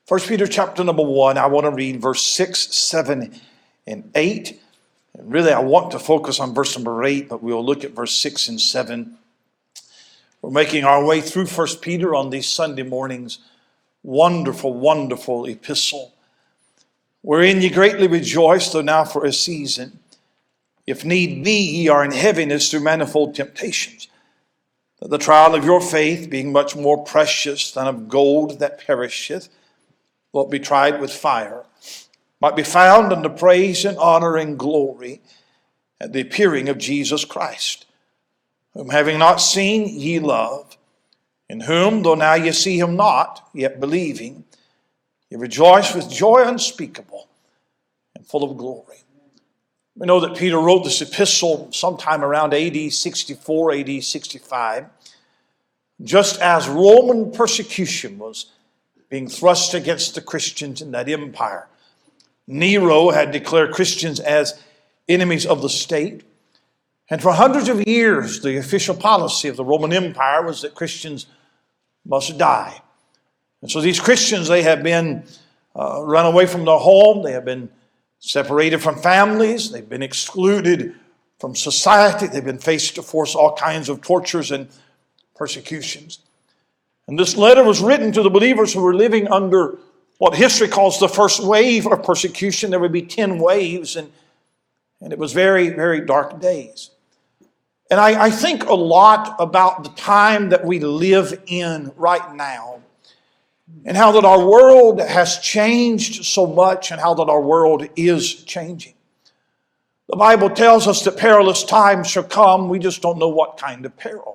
1 Peter chapter number 1, I want to read verse 6, 7, and 8. And really, I want to focus on verse number 8, but we'll look at verse 6 and 7. We're making our way through 1 Peter on these Sunday mornings. Wonderful, wonderful epistle. Wherein ye greatly rejoice, though now for a season, if need be, ye are in heaviness through manifold temptations, that the trial of your faith, being much more precious than of gold that perisheth, will be tried with fire, might be found unto praise and honor and glory at the appearing of Jesus Christ, whom having not seen ye love, in whom, though now ye see him not, yet believing, ye rejoice with joy unspeakable and full of glory. We know that Peter wrote this epistle sometime around AD 64, AD 65, just as Roman persecution was being thrust against the Christians in that empire. Nero had declared Christians as enemies of the state. And for hundreds of years, the official policy of the Roman Empire was that Christians must die. And so these Christians, they have been run away from their home. They have been separated from families. They've been excluded from society. They've been faced to force all kinds of tortures and persecutions. And this letter was written to the believers who were living under what history calls the first wave of persecution. There would be 10 waves, and it was very, very dark days. And I think a lot about the time that we live in right now, and how that our world has changed so much, and how that our world is changing. The Bible tells us that perilous times shall come. We just don't know what kind of peril.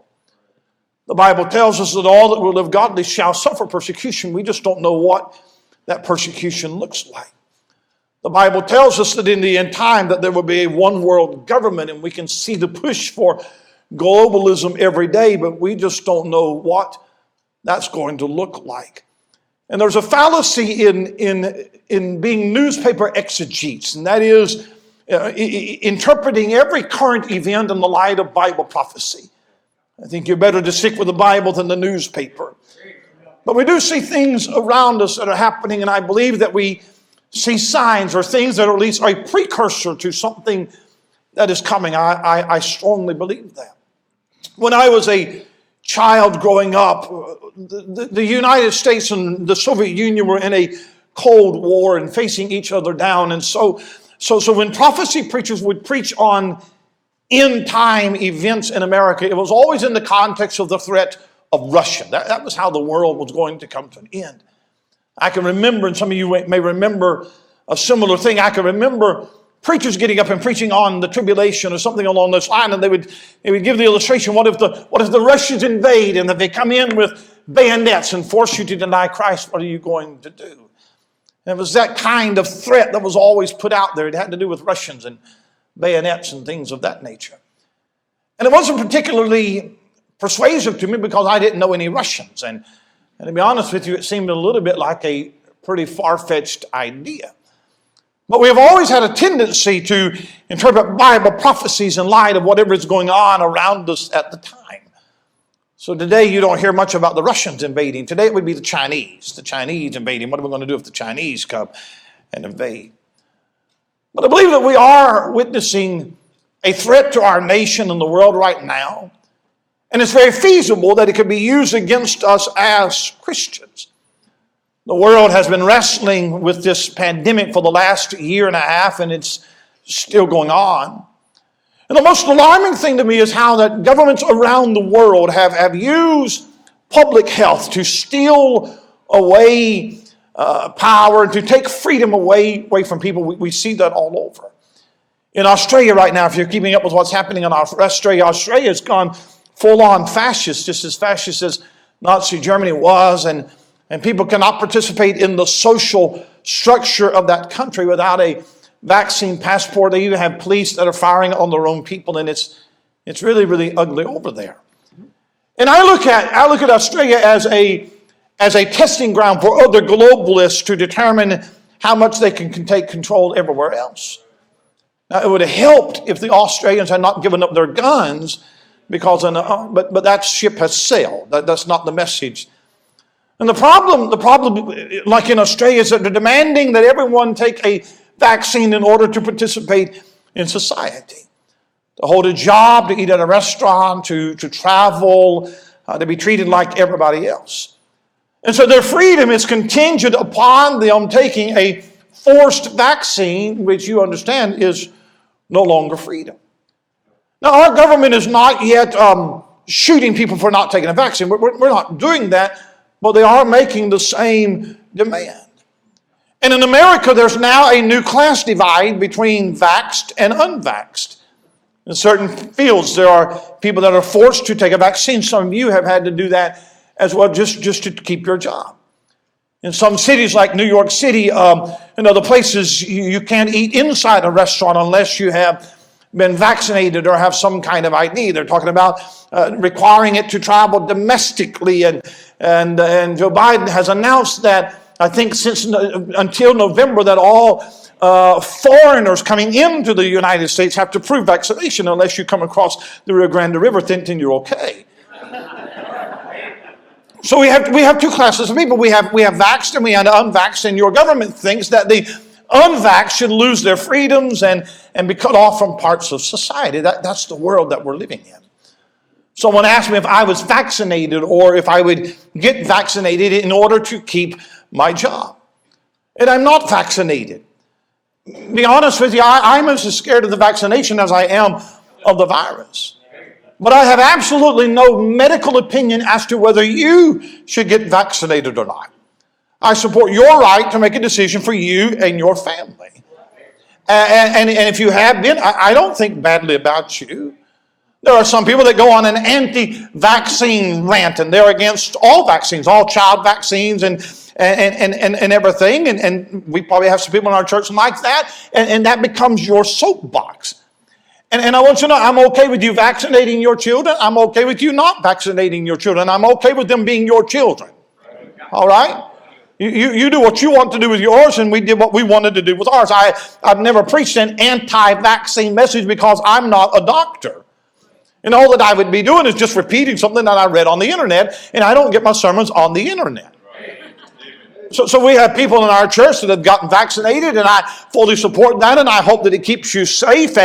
The Bible tells us that all that will live godly shall suffer persecution. We just don't know what that persecution looks like. The Bible tells us that in the end time that there will be a one world government, and we can see the push for globalism every day, but we just don't know what that's going to look like. And there's a fallacy in being newspaper exegetes, and that is interpreting every current event in the light of Bible prophecy. I think you're better to stick with the Bible than the newspaper. But we do see things around us that are happening, and I believe that we see signs or things that are at least a precursor to something that is coming. I strongly believe that. When I was a child growing up, the United States and the Soviet Union were in a Cold War and facing each other down. And so when prophecy preachers would preach on end time events in America, it was always in the context of the threat of Russia. That was how the world was going to come to an end. I can remember, and some of you may remember a similar thing. I can remember preachers getting up and preaching on the tribulation or something along those lines, and they would give the illustration: what if the Russians invade, and if they come in with bayonets and force you to deny Christ? What are you going to do? And it was that kind of threat that was always put out there. It had to do with Russians and bayonets and things of that nature. And it wasn't particularly persuasive to me because I didn't know any Russians. And to be honest with you, it seemed a little bit like a pretty far-fetched idea. But we have always had a tendency to interpret Bible prophecies in light of whatever is going on around us at the time. So today you don't hear much about the Russians invading. Today it would be the Chinese invading. What are we going to do if the Chinese come and invade? But I believe that we are witnessing a threat to our nation and the world right now. And it's very feasible that it could be used against us as Christians. The world has been wrestling with this pandemic for the last year and a half, and it's still going on. And the most alarming thing to me is how that governments around the world have used public health to steal away power and to take freedom away from people. We see that all over. In Australia right now, if you're keeping up with what's happening in Australia has gone full-on fascist, just as fascist as Nazi Germany was, and people cannot participate in the social structure of that country without a vaccine passport. They even have police that are firing on their own people, and it's really, really ugly over there. And I look at Australia as a testing ground for other globalists to determine how much they can take control everywhere else. Now, it would have helped if the Australians had not given up their guns, but that ship has sailed. That's not the message. And the problem, like in Australia, is that they're demanding that everyone take a vaccine in order to participate in society. To hold a job, to eat at a restaurant, to travel, to be treated like everybody else. And so their freedom is contingent upon them taking a forced vaccine, which you understand is no longer freedom. Now, our government is not yet shooting people for not taking a vaccine. We're not doing that, but they are making the same demand. And in America, there's now a new class divide between vaxxed and unvaxxed. In certain fields, there are people that are forced to take a vaccine. Some of you have had to do that as well, just to keep your job. In some cities like New York City and other places, you can't eat inside a restaurant unless you have been vaccinated or have some kind of ID. They're talking about requiring it to travel domestically. And Joe Biden has announced that, I think until November, that all foreigners coming into the United States have to prove vaccination. Unless you come across the Rio Grande River, then you're okay. So we have two classes of people. We have vaxxed and we have unvaxxed, and your government thinks that the unvaxxed should lose their freedoms and be cut off from parts of society. That's the world that we're living in. Someone asked me if I was vaccinated or if I would get vaccinated in order to keep my job. And I'm not vaccinated. To be honest with you, I'm as scared of the vaccination as I am of the virus. But I have absolutely no medical opinion as to whether you should get vaccinated or not. I support your right to make a decision for you and your family. And if you have been, I don't think badly about you. There are some people that go on an anti-vaccine rant, and they're against all vaccines, all child vaccines and everything. And we probably have some people in our church like that, and that becomes your soapbox. And I want you to know, I'm okay with you vaccinating your children. I'm okay with you not vaccinating your children. I'm okay with them being your children. All right? You do what you want to do with yours, and we did what we wanted to do with ours. I've never preached an anti-vaccine message because I'm not a doctor. And all that I would be doing is just repeating something that I read on the internet, and I don't get my sermons on the internet. So we have people in our church that have gotten vaccinated, and I fully support that, and I hope that it keeps you safe,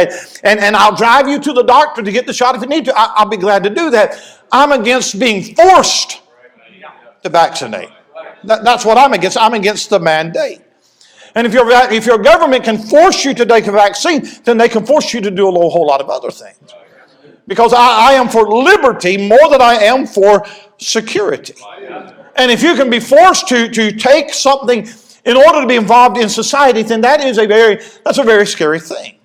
and I'll drive you to the doctor to get the shot if you need to. I'll be glad to do that. I'm against being forced to vaccinate. That's what I'm against. I'm against the mandate. And if your government can force you to take a vaccine, then they can force you to do a whole lot of other things. Because I am for liberty more than I am for security. And if you can be forced to take something in order to be involved in society, then that's a very scary thing.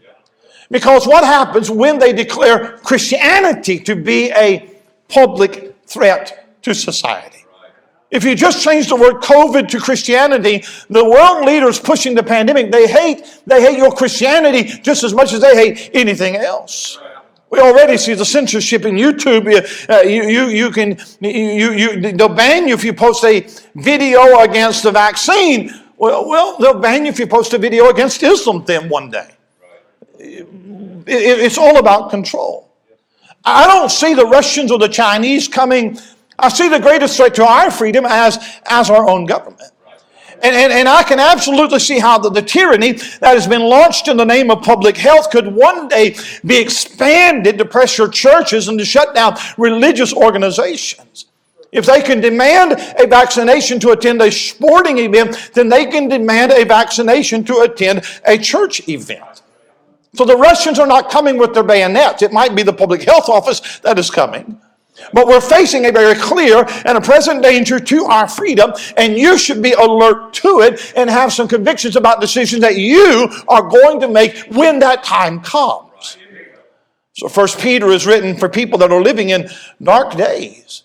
Because what happens when they declare Christianity to be a public threat to society? If you just change the word COVID to Christianity, the world leaders pushing the pandemic, they hate your Christianity just as much as they hate anything else. We already see the censorship in YouTube. They'll ban you if you post a video against the vaccine. Well, they'll ban you if you post a video against Islam then one day. It's all about control. I don't see the Russians or the Chinese coming. I see the greatest threat to our freedom as our own government. And I can absolutely see how the tyranny that has been launched in the name of public health could one day be expanded to pressure churches and to shut down religious organizations. If they can demand a vaccination to attend a sporting event, then they can demand a vaccination to attend a church event. So the Russians are not coming with their bayonets. It might be the public health office that is coming. But we're facing a very clear and a present danger to our freedom, and you should be alert to it and have some convictions about decisions that you are going to make when that time comes. So 1 Peter is written for people that are living in dark days.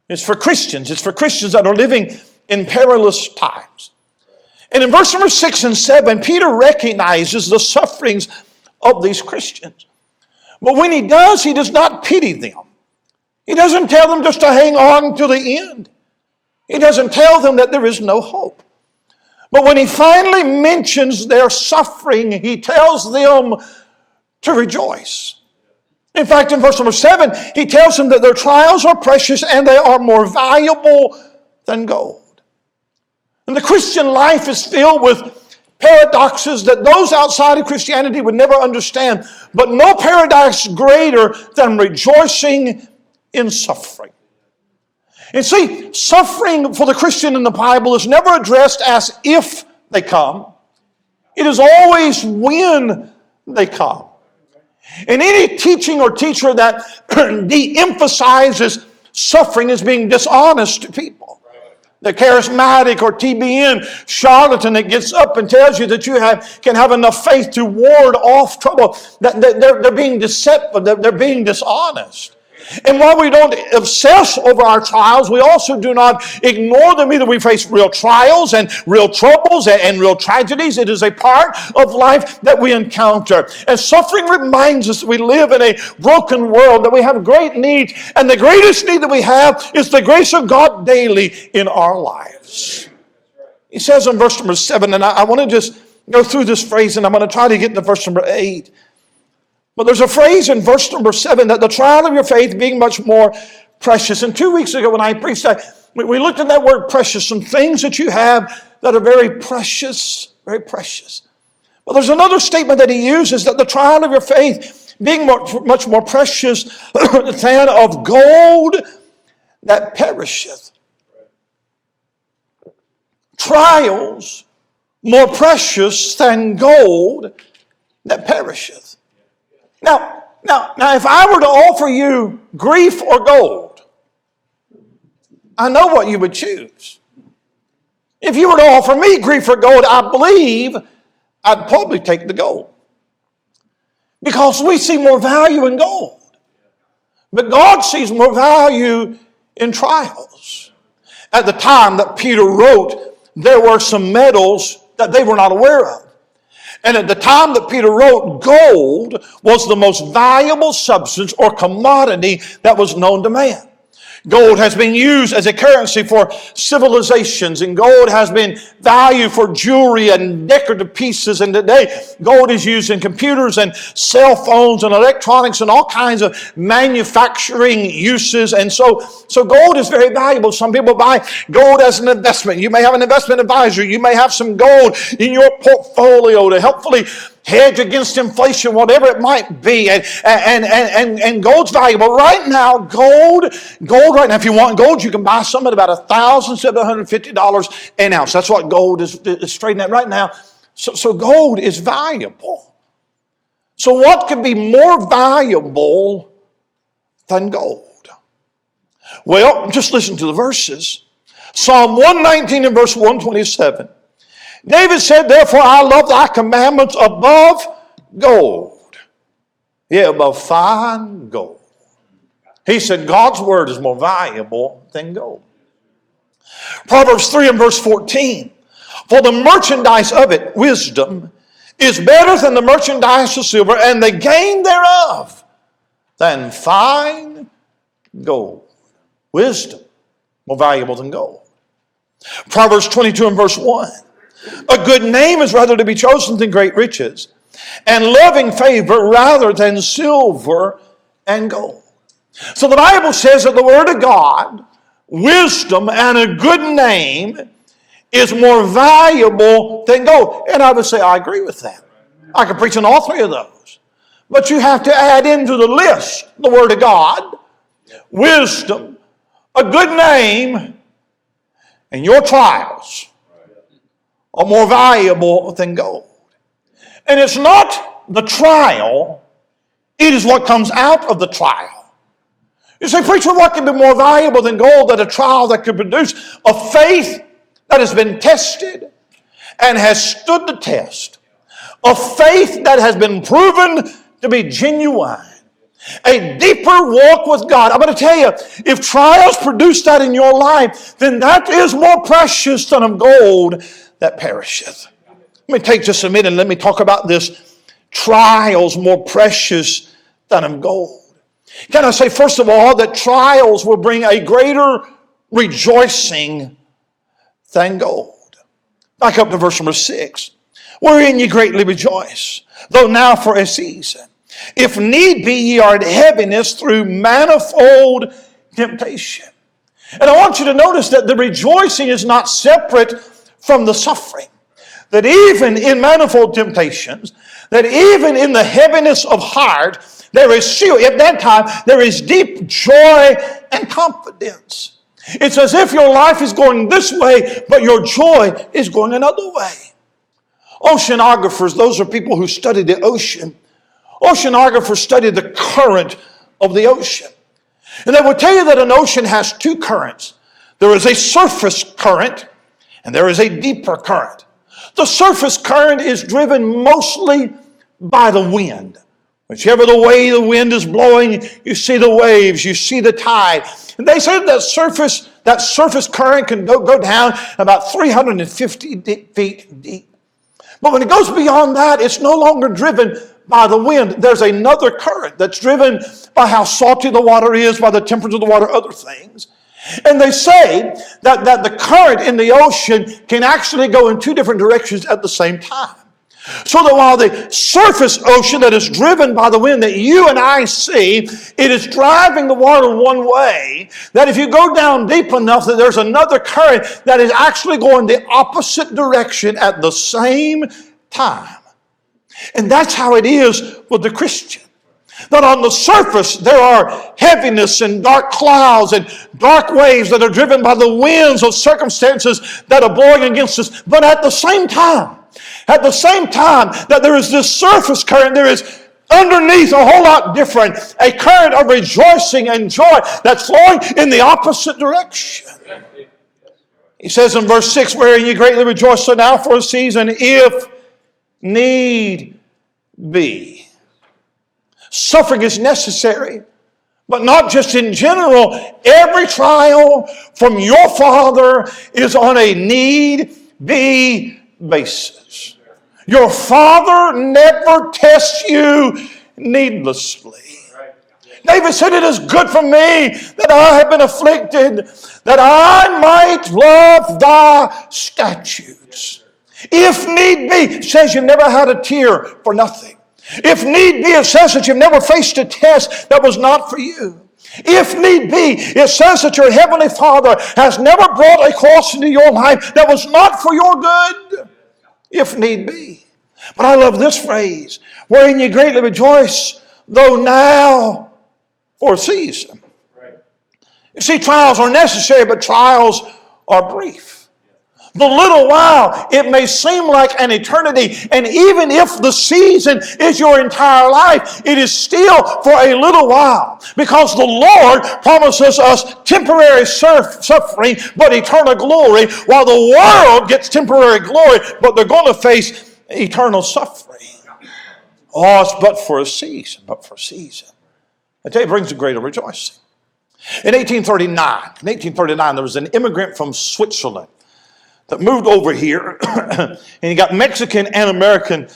It's for Christians. It's for Christians that are living in perilous times. And in verse number 6 and 7, Peter recognizes the sufferings of these Christians. But when he does not pity them. He doesn't tell them just to hang on to the end. He doesn't tell them that there is no hope. But when he finally mentions their suffering, he tells them to rejoice. In fact, in verse number 7, he tells them that their trials are precious and they are more valuable than gold. And the Christian life is filled with paradoxes that those outside of Christianity would never understand. But no paradox greater than rejoicing in suffering. And see, suffering for the Christian in the Bible is never addressed as if they come. It is always when they come. And any teaching or teacher that de-emphasizes suffering is being dishonest to people. The charismatic or TBN charlatan that gets up and tells you that you can have enough faith to ward off trouble, they're being deceptive, they're being dishonest. And while we don't obsess over our trials, we also do not ignore them either. We face real trials and real troubles and real tragedies. It is a part of life that we encounter. And suffering reminds us that we live in a broken world, that we have great need. And the greatest need that we have is the grace of God daily in our lives. He says in verse number 7, and I want to just go through this phrase, and I'm going to try to get to verse number 8. But there's a phrase in verse number 7 that the trial of your faith being much more precious. And 2 weeks ago when I preached that, we looked at that word precious, some things that you have that are very precious, very precious. But there's another statement that he uses, that the trial of your faith being much more precious than of gold that perisheth. Trials more precious than gold that perisheth. Now, if I were to offer you grief or gold, I know what you would choose. If you were to offer me grief or gold, I believe I'd probably take the gold. Because we see more value in gold. But God sees more value in trials. At the time that Peter wrote, there were some metals that they were not aware of. And at the time that Peter wrote, gold was the most valuable substance or commodity that was known to man. Gold has been used as a currency for civilizations, and gold has been valued for jewelry and decorative pieces. And today, gold is used in computers and cell phones and electronics and all kinds of manufacturing uses. And so gold is very valuable. Some people buy gold as an investment. You may have an investment advisor. You may have some gold in your portfolio to helpfully hedge against inflation, whatever it might be, and gold's valuable. Right now, gold right now, if you want gold, you can buy some at about $1,750 an ounce. That's what gold is trading at right now. So gold is valuable. So what could be more valuable than gold? Well, just listen to the verses. Psalm 119 and verse 127. David said, therefore I love thy commandments above gold. Yeah, above fine gold. He said God's word is more valuable than gold. Proverbs 3 and verse 14. For the merchandise of it, wisdom, is better than the merchandise of silver, and the gain thereof than fine gold. Wisdom, more valuable than gold. Proverbs 22 and verse 1. A good name is rather to be chosen than great riches, and loving favor rather than silver and gold. So the Bible says that the Word of God, wisdom, and a good name is more valuable than gold. And I would say I agree with that. I could preach on all three of those. But you have to add into the list the Word of God, wisdom, a good name, and your trials are more valuable than gold. And it's not the trial, it is what comes out of the trial. You say, preacher, what can be more valuable than gold than a trial that could produce a faith that has been tested and has stood the test? A faith that has been proven to be genuine. A deeper walk with God. I'm going to tell you, if trials produce that in your life, then that is more precious than of gold that perisheth. Let me take just a minute and let me talk about this. Trials more precious than of gold. Can I say, first of all, that trials will bring a greater rejoicing than gold. Back up to verse number 6. Wherein ye greatly rejoice, though now for a season. If need be, ye are in heaviness through manifold temptation. And I want you to notice that the rejoicing is not separate from the suffering. That even in manifold temptations, that even in the heaviness of heart, there is still, at that time, there is deep joy and confidence. It's as if your life is going this way, but your joy is going another way. Oceanographers, those are people who study the ocean. Oceanographers study the current of the ocean. And they will tell you that an ocean has two currents. There is a surface current and there is a deeper current. The surface current is driven mostly by the wind. Whichever the way the wind is blowing, you see the waves, you see the tide. And they say that surface current can go down about 350 feet deep. But when it goes beyond that, it's no longer driven by the wind. There's another current that's driven by how salty the water is, by the temperature of the water, other things. And they say that the current in the ocean can actually go in two different directions at the same time. So that while the surface ocean that is driven by the wind that you and I see, it is driving the water one way, that if you go down deep enough that there's another current that is actually going the opposite direction at the same time. And that's how it is with the Christian. That on the surface there are heaviness and dark clouds and dark waves that are driven by the winds of circumstances that are blowing against us. But at the same time that there is this surface current, there is underneath a whole lot different, a current of rejoicing and joy that's flowing in the opposite direction. He says in verse 6, wherein ye greatly rejoice, so now for a season, if need be. Suffering is necessary, but not just in general. Every trial from your Father is on a need-be basis. Your Father never tests you needlessly. David said, it is good for me that I have been afflicted, that I might love thy statutes. If need be, it says you never had a tear for nothing. If need be, it says that you've never faced a test that was not for you. If need be, it says that your Heavenly Father has never brought a cross into your life that was not for your good. If need be. But I love this phrase, wherein you greatly rejoice, though now for a season. You see, trials are necessary, but trials are brief. The little while, it may seem like an eternity. And even if the season is your entire life, it is still for a little while. Because the Lord promises us temporary suffering, but eternal glory, while the world gets temporary glory, but they're going to face eternal suffering. Oh, it's but for a season, I tell you, it brings a greater rejoicing. In 1839, there was an immigrant from Switzerland that moved over here, and he got Mexican and American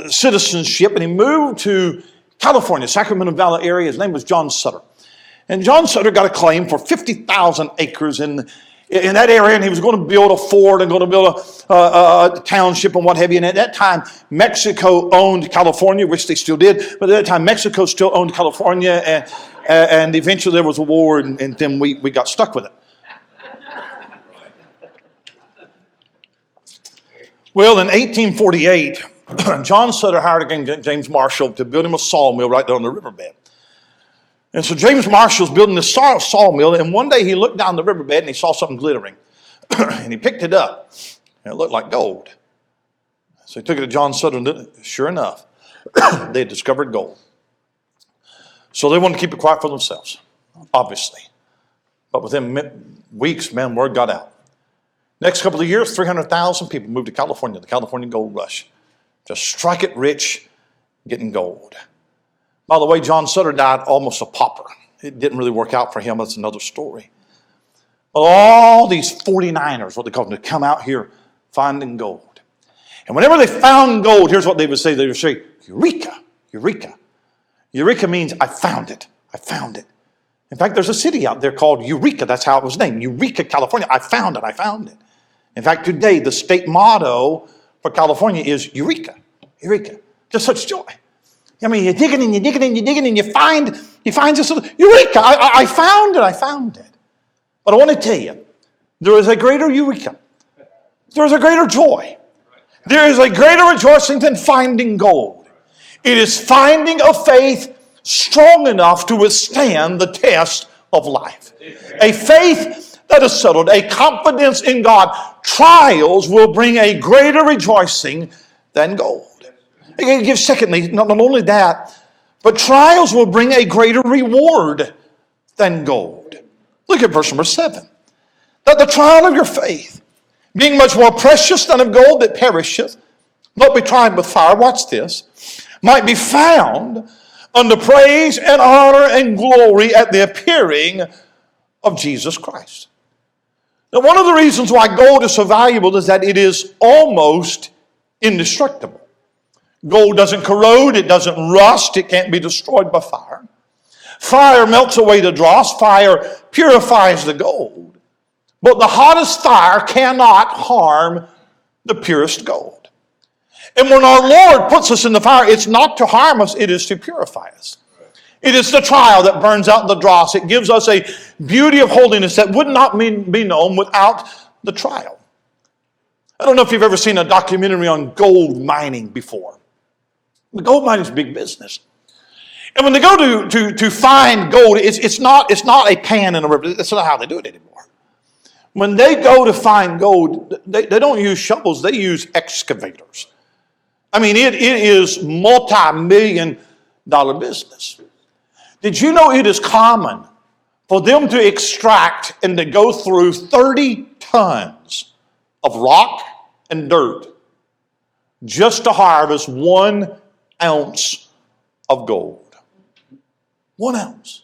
citizenship, and he moved to California, Sacramento Valley area. His name was John Sutter. And John Sutter got a claim for 50,000 acres in that area, and he was going to build a fort and going to build a township and what have you. And at that time, Mexico owned California, which they still did, but at that time, Mexico still owned California, and eventually there was a war, and then we got stuck with it. Well, in 1848, John Sutter hired James Marshall to build him a sawmill right there on the riverbed. And so James Marshall's building this sawmill, and one day he looked down the riverbed and he saw something glittering. And he picked it up, and it looked like gold. So he took it to John Sutter, and sure enough, they had discovered gold. So they wanted to keep it quiet for themselves, obviously. But within weeks, man, word got out. Next couple of years, 300,000 people moved to California, the California gold rush. Just strike it rich, getting gold. By the way, John Sutter died almost a pauper. It didn't really work out for him. That's another story. But all these 49ers, what they call them, to come out here finding gold. And whenever they found gold, here's what they would say. They would say, Eureka, Eureka. Eureka means, I found it. I found it. In fact, there's a city out there called Eureka. That's how it was named. Eureka, California. I found it. I found it. In fact, today, the state motto for California is Eureka. Eureka. Just such joy. I mean, you're digging and you're digging and you're digging and you find this little, Eureka. I found it. I found it. But I want to tell you, there is a greater Eureka There's a greater joy. There is a greater rejoicing than finding gold. It is finding a faith strong enough to withstand the test of life. A faith that is settled, a confidence in God. Trials will bring a greater rejoicing than gold. It gives, secondly, not only that, but trials will bring a greater reward than gold. Look at verse number 7. That the trial of your faith, being much more precious than of gold that perisheth, not be tried with fire, watch this, might be found unto praise and honor and glory at the appearing of Jesus Christ. Now, one of the reasons why gold is so valuable is that it is almost indestructible. Gold doesn't corrode, it doesn't rust, it can't be destroyed by fire. Fire melts away the dross, fire purifies the gold. But the hottest fire cannot harm the purest gold. And when our Lord puts us in the fire, it's not to harm us, it is to purify us. It is the trial that burns out the dross. It gives us a beauty of holiness that would not be known without the trial. I don't know if you've ever seen a documentary on gold mining before. The gold mining is big business. And when they go to find gold, it's not a pan in a river. That's not how they do it anymore. When they go to find gold, they don't use shovels, they use excavators. I mean, it is multi-million-dollar business. Did you know it is common for them to extract and to go through 30 tons of rock and dirt just to harvest 1 ounce of gold? 1 ounce.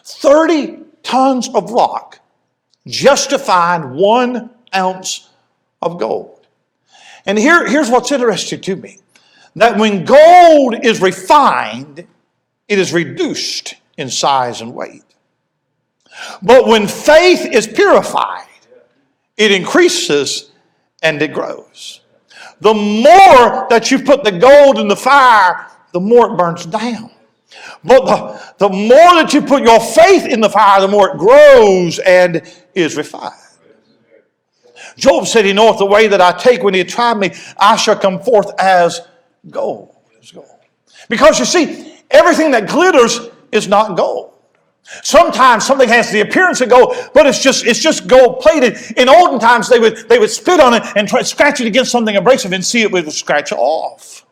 30 tons of rock just to find 1 ounce of gold. And here's what's interesting to me. That when gold is refined, it is reduced in size and weight. But when faith is purified, it increases and it grows. The more that you put the gold in the fire, the more it burns down. But the more that you put your faith in the fire, the more it grows and is refined. Job said, he knoweth the way that I take. When he had tried me, I shall come forth as gold. Because you see, everything that glitters is not gold. Sometimes something has the appearance of gold, but it's just gold plated. In olden times, they would spit on it and try to scratch it against something abrasive and see it would scratch off.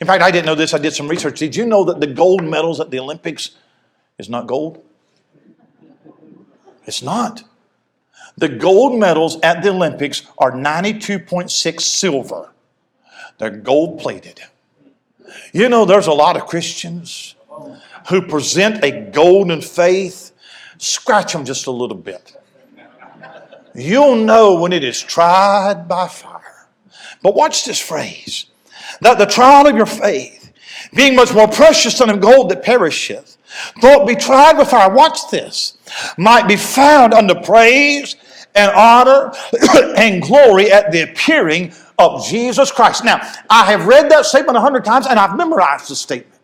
In fact, I didn't know this. I did some research. Did you know that the gold medals at the Olympics is not gold? It's not. The gold medals at the Olympics are 92.6 silver. They're gold plated. You know, there's a lot of Christians who present a golden faith. Scratch them just a little bit. You'll know when it is tried by fire. But watch this phrase. That the trial of your faith, being much more precious than of gold that perisheth, though it be tried with fire, watch this, might be found unto praise and honor and glory at the appearing of Jesus Christ. Now, I have read that statement 100 times and I've memorized the statement.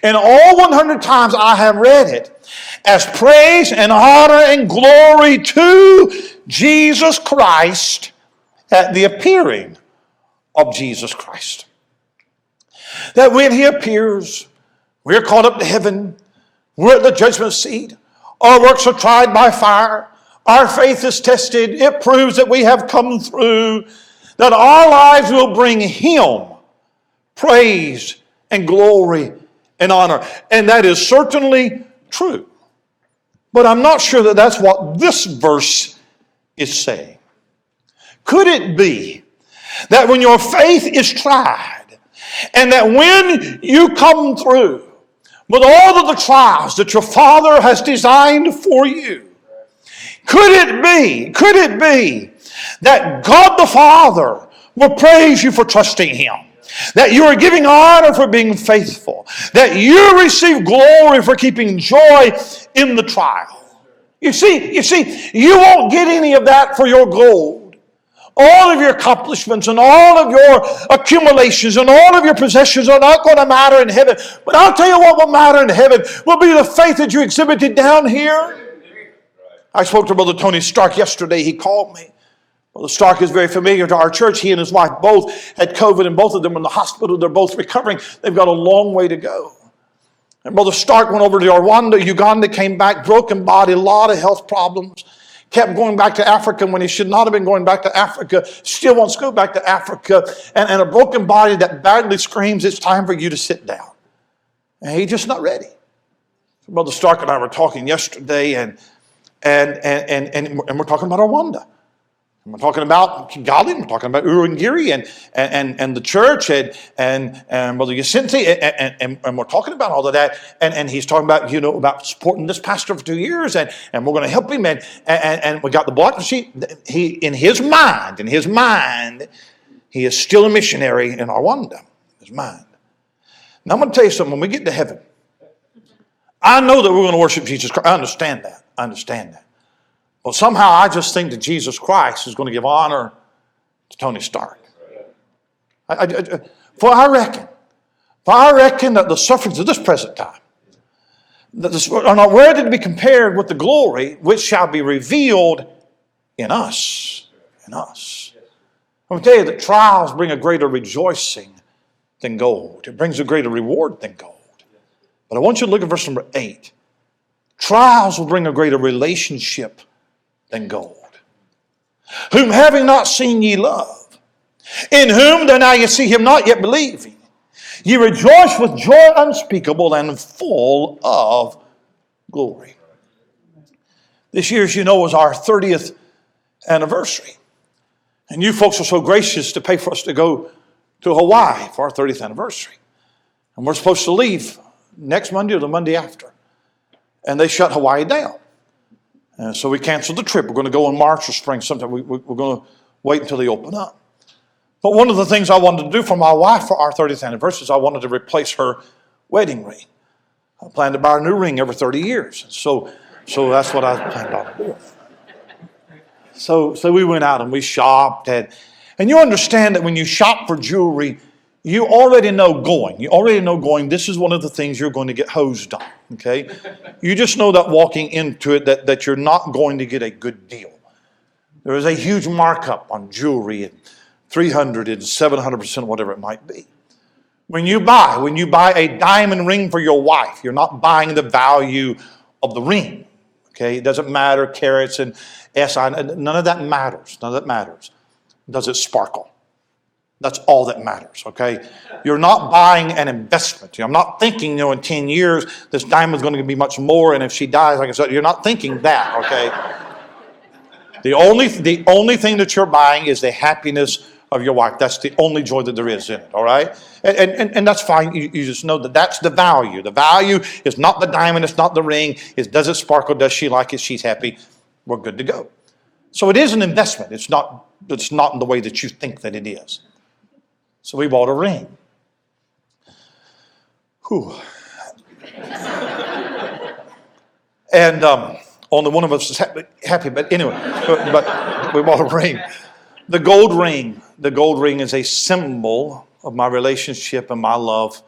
And all 100 times I have read it as praise and honor and glory to Jesus Christ at the appearing of Jesus Christ. That when he appears, we're caught up to heaven, we're at the judgment seat, our works are tried by fire, our faith is tested, it proves that we have come through, that our lives will bring him praise and glory and honor. And that is certainly true. But I'm not sure that that's what this verse is saying. Could it be that when your faith is tried, and that when you come through with all of the trials that your Father has designed for you, could it be that God the Father will praise you for trusting him? That you are giving honor for being faithful. That you receive glory for keeping joy in the trial. You see, you won't get any of that for your gold. All of your accomplishments and all of your accumulations and all of your possessions are not going to matter in heaven. But I'll tell you what will matter in heaven will be the faith that you exhibited down here. I spoke to Brother Tony Stark yesterday. He called me. Brother Stark is very familiar to our church. He and his wife both had COVID, and both of them were in the hospital. They're both recovering. They've got a long way to go. And Brother Stark went over to Rwanda, Uganda, came back, broken body, a lot of health problems. Kept going back to Africa when he should not have been going back to Africa. Still wants to go back to Africa. And a broken body that badly screams, it's time for you to sit down. And he's just not ready. Brother Stark and I were talking yesterday, and we're talking about Rwanda. And we're talking about Kigali, and we're talking about Urungiri and the church and Brother Yacinti, and we're talking about all of that. And he's talking about, about supporting this pastor for 2 years, and we're going to help him. And we got the block sheet. He, in his mind, he is still a missionary in Rwanda. His mind. Now I'm going to tell you something. When we get to heaven, I know that we're going to worship Jesus Christ. I understand that. Well, somehow I just think that Jesus Christ is going to give honor to Tony Stark. For I reckon that the sufferings of this present time are not worthy to be compared with the glory which shall be revealed in us. I'm going to tell you that trials bring a greater rejoicing than gold. It brings a greater reward than gold. But I want you to look at verse number 8. Trials will bring a greater relationship than gold. Whom having not seen ye love, in whom though now ye see him not yet believing, ye rejoice with joy unspeakable and full of glory. This year, as you know, was our 30th anniversary. And you folks are so gracious to pay for us to go to Hawaii for our 30th anniversary. And we're supposed to leave next Monday or the Monday after. And they shut Hawaii down. And so we canceled the trip. We're going to go in March or spring sometime. We're going to wait until they open up. But one of the things I wanted to do for my wife for our 30th anniversary is I wanted to replace her wedding ring. I planned to buy a new ring every 30 years. So that's what I planned on doing. So we went out and we shopped. And you understand that when you shop for jewelry, you already know going. This is one of the things you're going to get hosed on, okay? You just know that walking into it that you're not going to get a good deal. There is a huge markup on jewelry, and 300 and 700%, whatever it might be. When you buy a diamond ring for your wife, you're not buying the value of the ring, okay? It doesn't matter, carats and SI, none of that matters. Does it sparkle? That's all that matters, okay? You're not buying an investment. I'm not thinking, in 10 years, this diamond's going to be much more, and if she dies, like I said, you're not thinking that, okay? The only thing that you're buying is the happiness of your wife. That's the only joy that there is in it, all right? And that's fine. You just know that that's the value. The value is not the diamond, it's not the ring. It's does it sparkle, does she like it, she's happy, we're good to go. So it is an investment. It's not in the way that you think that it is. So we bought a ring. Whew. And only one of us is happy, but anyway, but we bought a ring. The gold ring is a symbol of my relationship and my love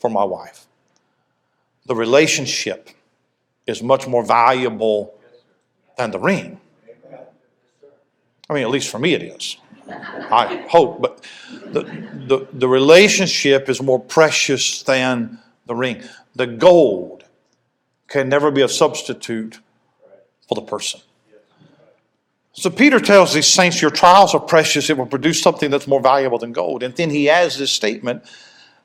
for my wife. The relationship is much more valuable than the ring. I mean, at least for me it is. I hope, but the relationship is more precious than the ring. The gold can never be a substitute for the person. So Peter tells these saints, your trials are precious. It will produce something that's more valuable than gold. And then he has this statement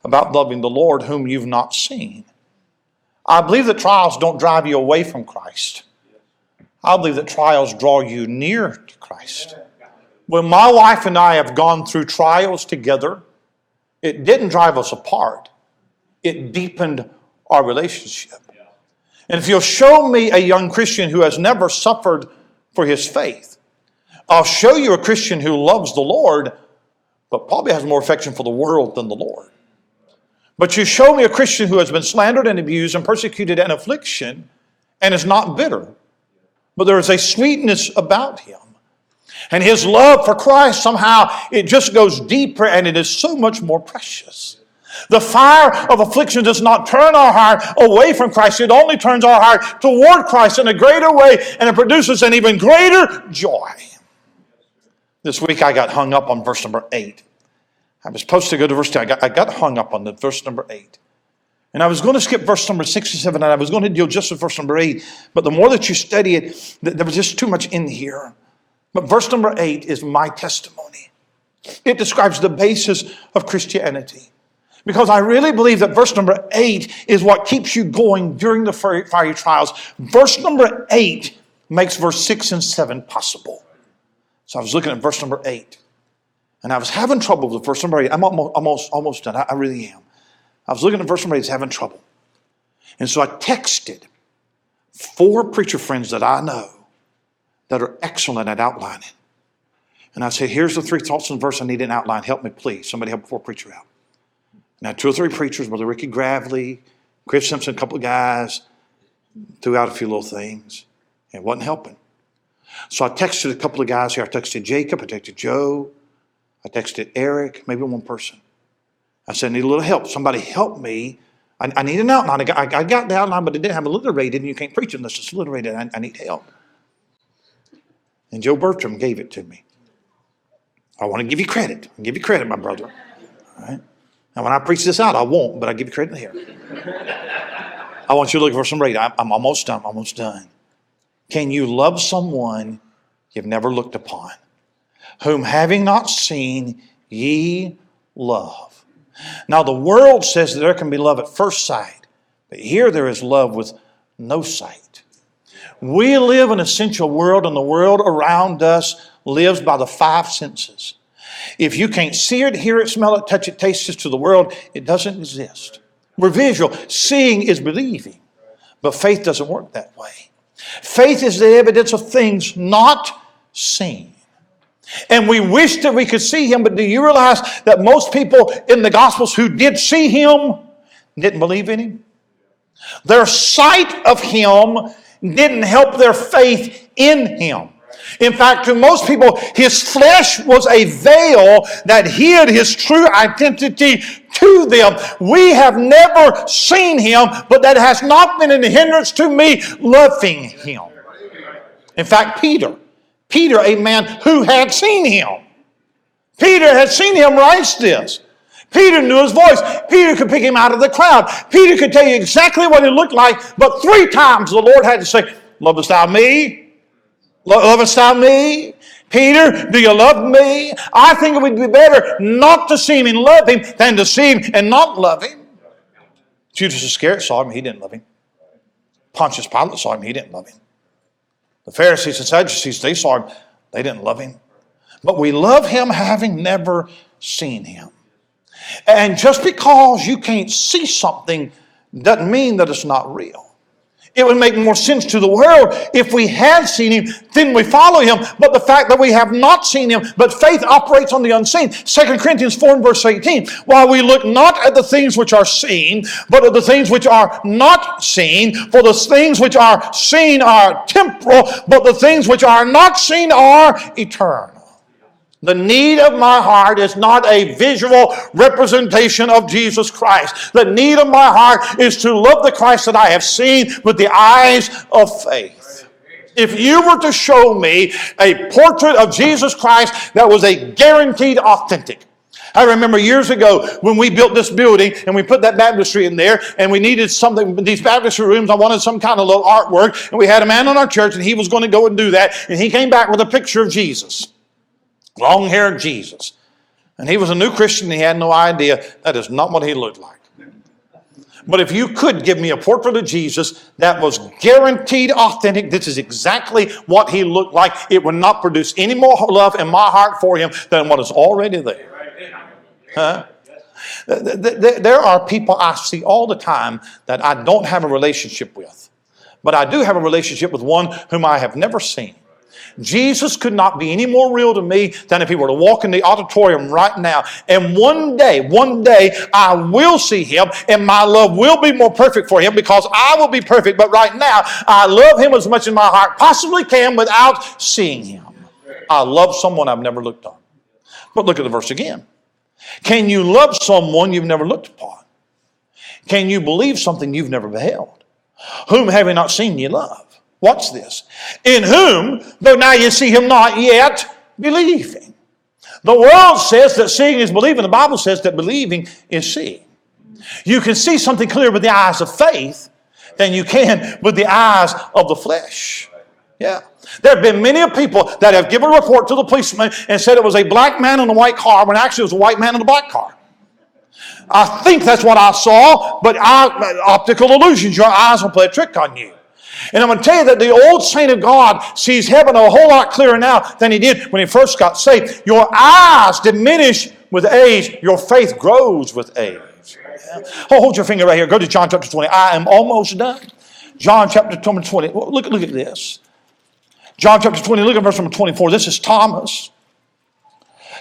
about loving the Lord whom you've not seen. I believe that trials don't drive you away from Christ. I believe that trials draw you near to Christ. When my wife and I have gone through trials together, it didn't drive us apart. It deepened our relationship. And if you'll show me a young Christian who has never suffered for his faith, I'll show you a Christian who loves the Lord, but probably has more affection for the world than the Lord. But you show me a Christian who has been slandered and abused and persecuted and affliction and is not bitter, but there is a sweetness about him. And his love for Christ, somehow, it just goes deeper and it is so much more precious. The fire of affliction does not turn our heart away from Christ. It only turns our heart toward Christ in a greater way, and it produces an even greater joy. This week I got hung up on verse number 8. I was supposed to go to verse 10. I got hung up on the verse number 8. And I was going to skip verse number 6 and 7, and I was going to deal just with verse number 8. But the more that you study it, there was just too much in here. But verse number 8 is my testimony. It describes the basis of Christianity. Because I really believe that verse number 8 is what keeps you going during the fiery trials. Verse number 8 makes verse 6 and 7 possible. So I was looking at verse number 8. And I was having trouble with verse number 8. I'm almost done. I really am. I was looking at verse number 8, having trouble. And so I texted 4 preacher friends that I know that are excellent at outlining. And I said, here's the 3 thoughts in the verse I need an outline. Help me, please. Somebody help 4 preacher out. Now, 2 or 3 preachers, Brother Ricky Gravely, Chris Simpson, a couple of guys, threw out a few little things. It wasn't helping. So I texted a couple of guys here. I texted Jacob. I texted Joe. I texted Eric, maybe one person. I said, I need a little help. Somebody help me. I need an outline. I got the outline, but it didn't have alliterated, and you can't preach unless it's alliterated. I need help. And Joe Bertram gave it to me. I want to give you credit. I'll give you credit, my brother. All right? Now, when I preach this out, I won't, but I give you credit here. I want you to look for some rate. I'm almost done. I'm almost done. Can you love someone you've never looked upon? Whom having not seen, ye love. Now, the world says that there can be love at first sight, but here there is love with no sight. We live in an essential world, and the world around us lives by the 5 senses. If you can't see it, hear it, smell it, touch it, taste it to the world, it doesn't exist. We're visual. Seeing is believing, but faith doesn't work that way. Faith is the evidence of things not seen. And we wish that we could see Him, but do you realize that most people in the Gospels who did see Him didn't believe in Him? Their sight of Him didn't help their faith in Him. In fact, to most people, His flesh was a veil that hid His true identity to them. We have never seen Him, but that has not been a hindrance to me loving Him. In fact, Peter, a man who had seen Him. Peter had seen Him write this. Peter knew His voice. Peter could pick Him out of the crowd. Peter could tell you exactly what He looked like, but 3 times the Lord had to say, lovest thou me? Lovest thou me? Peter, do you love me? I think it would be better not to see Him and love Him than to see Him and not love Him. Judas Iscariot saw Him. He didn't love Him. Pontius Pilate saw Him. He didn't love Him. The Pharisees and Sadducees, they saw Him. They didn't love Him. But we love Him having never seen Him. And just because you can't see something doesn't mean that it's not real. It would make more sense to the world if we had seen Him, then we follow Him. But the fact that we have not seen Him, but faith operates on the unseen. 2 Corinthians 4 and verse 18. While we look not at the things which are seen, but at the things which are not seen. For the things which are seen are temporal, but the things which are not seen are eternal. The need of my heart is not a visual representation of Jesus Christ. The need of my heart is to love the Christ that I have seen with the eyes of faith. If you were to show me a portrait of Jesus Christ that was a guaranteed authentic. I remember years ago when we built this building and we put that baptistry in there and we needed something, these baptistry rooms, I wanted some kind of little artwork, and we had a man on our church and he was going to go and do that, and he came back with a picture of Jesus. Long-haired Jesus. And he was a new Christian and he had no idea that is not what he looked like. But if you could give me a portrait of Jesus that was guaranteed authentic, this is exactly what he looked like, it would not produce any more love in my heart for him than what is already there. Huh? There are people I see all the time that I don't have a relationship with. But I do have a relationship with one whom I have never seen. Jesus could not be any more real to me than if He were to walk in the auditorium right now. And one day, I will see Him and my love will be more perfect for Him because I will be perfect. But right now, I love Him as much as my heart possibly can without seeing Him. I love someone I've never looked on. But look at the verse again. Can you love someone you've never looked upon? Can you believe something you've never beheld? Whom having not seen ye love? Watch this. In whom, though now you see Him not yet, believing. The world says that seeing is believing. The Bible says that believing is seeing. You can see something clearer with the eyes of faith than you can with the eyes of the flesh. Yeah. There have been many people that have given a report to the policeman and said it was a black man in a white car when actually it was a white man in a black car. I think that's what I saw, but optical illusions, your eyes will play a trick on you. And I'm going to tell you that the old saint of God sees heaven a whole lot clearer now than he did when he first got saved. Your eyes diminish with age. Your faith grows with age. Yeah. Oh, hold your finger right here. Go to John chapter 20. I am almost done. John chapter 20. Look at this. John chapter 20, look at verse number 24. This is Thomas.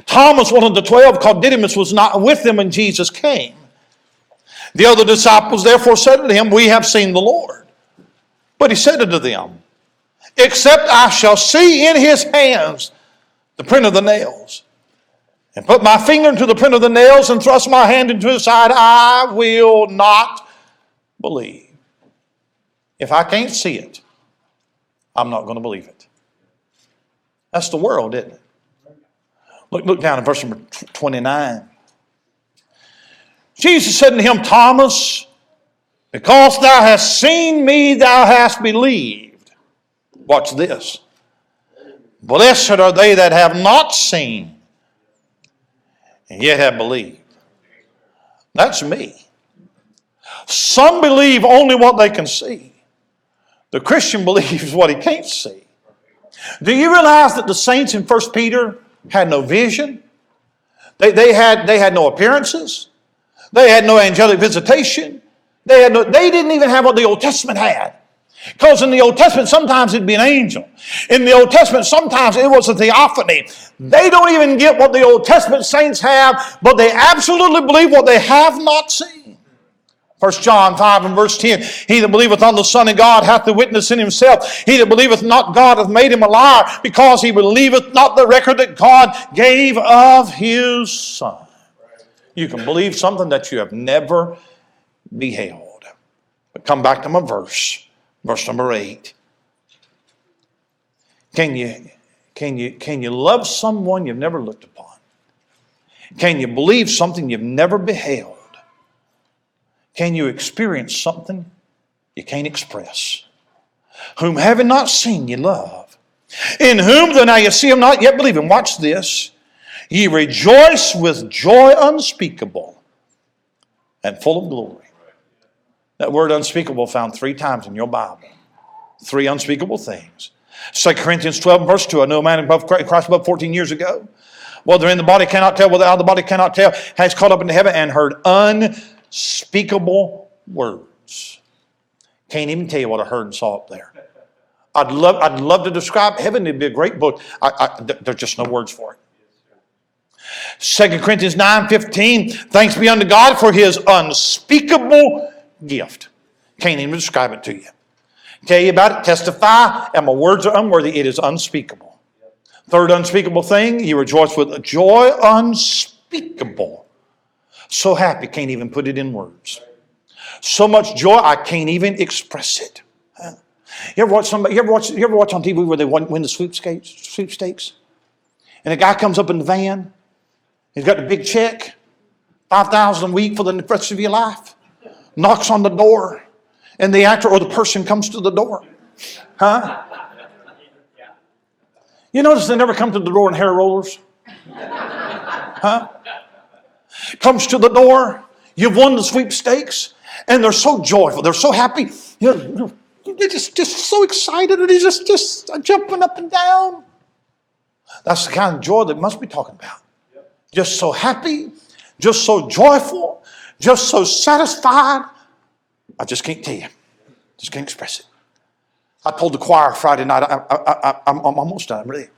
Thomas, one of the 12, called Didymus, was not with them when Jesus came. The other disciples therefore said to him, we have seen the Lord. But he said unto them, except I shall see in his hands the print of the nails, and put my finger into the print of the nails, and thrust my hand into his side, I will not believe. If I can't see it, I'm not going to believe it. That's the world, isn't it? Look down at verse number 29. Jesus said unto him, Thomas, because thou hast seen me, thou hast believed. Watch this. Blessed are they that have not seen, and yet have believed. That's me. Some believe only what they can see. The Christian believes what he can't see. Do you realize that the saints in 1 Peter had no vision? They had no appearances. They had no angelic visitation. They didn't even have what the Old Testament had. Because in the Old Testament, sometimes it'd be an angel. In the Old Testament, sometimes it was a theophany. They don't even get what the Old Testament saints have, but they absolutely believe what they have not seen. 1 John 5 and verse 10, he that believeth on the Son of God hath the witness in himself. He that believeth not God hath made him a liar, because he believeth not the record that God gave of his Son. You can believe something that you have never beheld. But come back to my verse number 8. Can you love someone you've never looked upon? Can you believe something you've never beheld? Can you experience something you can't express? Whom having not seen you love. In whom though now you see him not yet believing. Watch this. Ye rejoice with joy unspeakable and full of glory. That word unspeakable found 3 times in your Bible. 3 unspeakable things. 2 Corinthians 12 and verse 2. I know a man above Christ above 14 years ago. Whether in the body cannot tell, whether out of the body cannot tell, has caught up into heaven and heard unspeakable words. Can't even tell you what I heard and saw up there. I'd love to describe heaven. It'd be a great book. There's just no words for it. 2 Corinthians 9:15. Thanks be unto God for his unspeakable gift. Can't even describe it to you. Tell you about it, testify, and my words are unworthy. It is unspeakable. Third unspeakable thing, you rejoice with a joy unspeakable. So happy, can't even put it in words. So much joy, I can't even express it. You ever watch on TV where they win the sweepstakes? And a guy comes up in the van, he's got the big check, $5,000 a week for the rest of your life, knocks on the door, and the actor or the person comes to the door. Huh? You notice they never come to the door in hair rollers? Huh? Comes to the door, you've won the sweepstakes, and they're so joyful, they're so happy, they're just so excited, and he's just jumping up and down. That's the kind of joy that must be talking about. Just so happy, just so joyful, just so satisfied. I just can't tell you. Just can't express it. I told the choir Friday night, I'm almost done, really.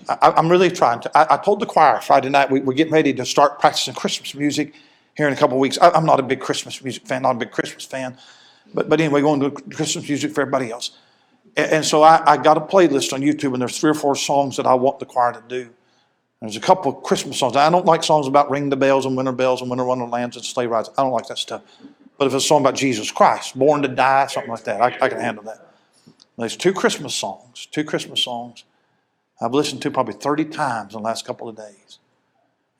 I'm really trying to. I told the choir Friday night, we're getting ready to start practicing Christmas music here in a couple of weeks. I'm not a big Christmas music fan, not a big Christmas fan. But anyway, going to do Christmas music for everybody else. And so I got a playlist on YouTube, and there's 3 or 4 songs that I want the choir to do. There's a couple of Christmas songs. I don't like songs about ring the bells and winter wonderlands and sleigh rides. I don't like that stuff. But if it's a song about Jesus Christ, born to die, something like that, I can handle that. There's 2 Christmas songs. I've listened to probably 30 times in the last couple of days.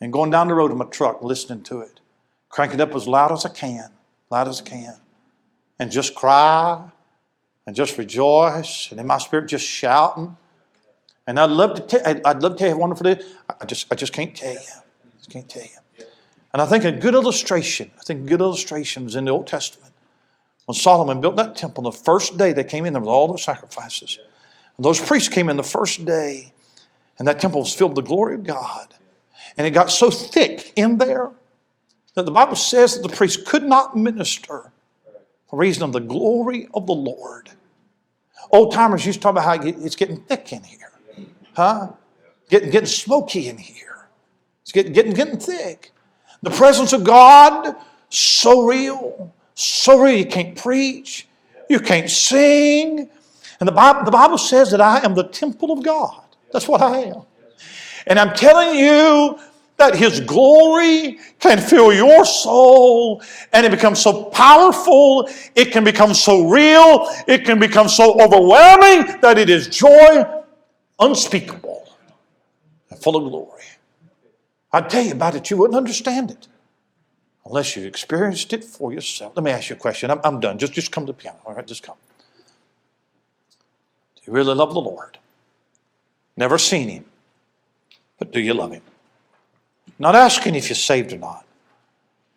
And going down the road in my truck, listening to it. Cranking it up as loud as I can. Loud as I can. And just cry. And just rejoice. And in my spirit just shouting. And I'd love to tell you how wonderful it is. I just can't tell you. I just can't tell you. And I think a good illustration is in the Old Testament. When Solomon built that temple, the first day they came in there with all those sacrifices. And those priests came in the first day, and that temple was filled with the glory of God. And it got so thick in there that the Bible says that the priests could not minister for reason of the glory of the Lord. Old timers used to talk about how it's getting thick in here. Huh? Getting smoky in here. It's getting thick. The presence of God, so real. So real. You can't preach. You can't sing. And the Bible says that I am the temple of God. That's what I am. And I'm telling you that His glory can fill your soul, and it becomes so powerful, it can become so real, it can become so overwhelming that it is joy unspeakable and full of glory. I'd tell you about it, you wouldn't understand it unless you experienced it for yourself. Let me ask you a question. I'm done. Just come to the piano. All right, just come. Do you really love the Lord? Never seen Him, but do you love Him? Not asking if you're saved or not,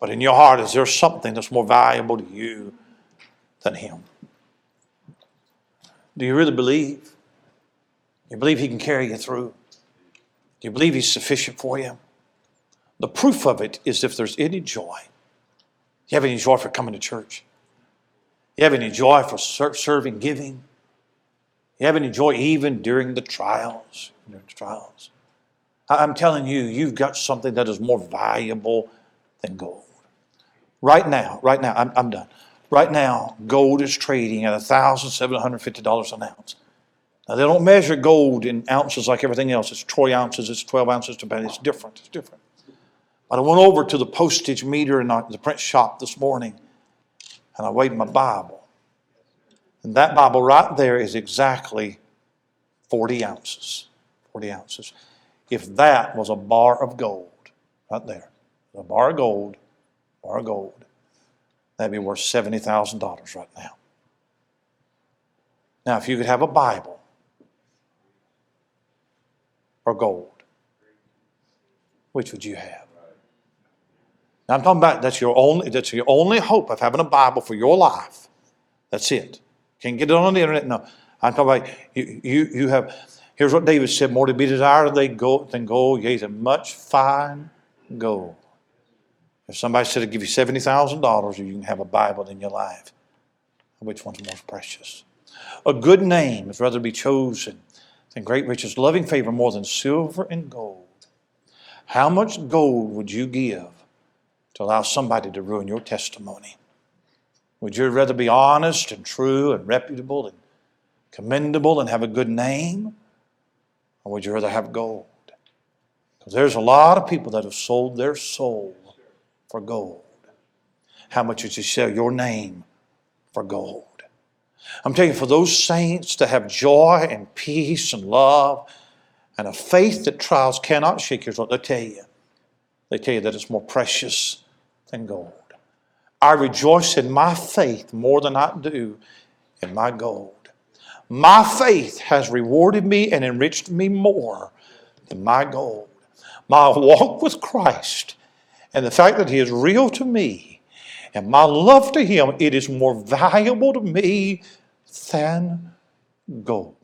but in your heart, is there something that's more valuable to you than Him? Do you really believe? You believe He can carry you through? Do you believe He's sufficient for you? The proof of it is if there's any joy. You have any joy for coming to church? You have any joy for serving, giving? You have any joy even during the trials? I'm telling you, you've got something that is more valuable than gold. Right now, I'm done. Right now, gold is trading at $1,750 an ounce. Now, they don't measure gold in ounces like everything else. It's troy ounces, it's 12 ounces to pound. It's different. But I went over to the postage meter in the print shop this morning, and I weighed my Bible. And that Bible right there is exactly 40 ounces. 40 ounces. If that was a bar of gold, right there, a bar of gold, that'd be worth $70,000 right now. Now, if you could have a Bible or gold, which would you have? Now, I'm talking about that's your only hope of having a Bible for your life. That's it. Can't get it on the internet. No, I'm talking about you have. Here's what David said: more to be desired than gold, yea, than much fine gold. If somebody said to give you $70,000, or you can have a Bible in your life, which one's most precious? A good name is rather to be chosen than great riches, loving favor more than silver and gold. How much gold would you give to allow somebody to ruin your testimony? Would you rather be honest and true and reputable and commendable and have a good name? Or would you rather have gold? Because there's a lot of people that have sold their soul for gold. How much would you sell your name for gold? I'm telling you, for those saints to have joy and peace and love and a faith that trials cannot shake, here's what they tell you. They tell you that it's more precious than gold. I rejoice in my faith more than I do in my gold. My faith has rewarded me and enriched me more than my gold. My walk with Christ and the fact that He is real to me and my love to Him, it is more valuable to me than gold.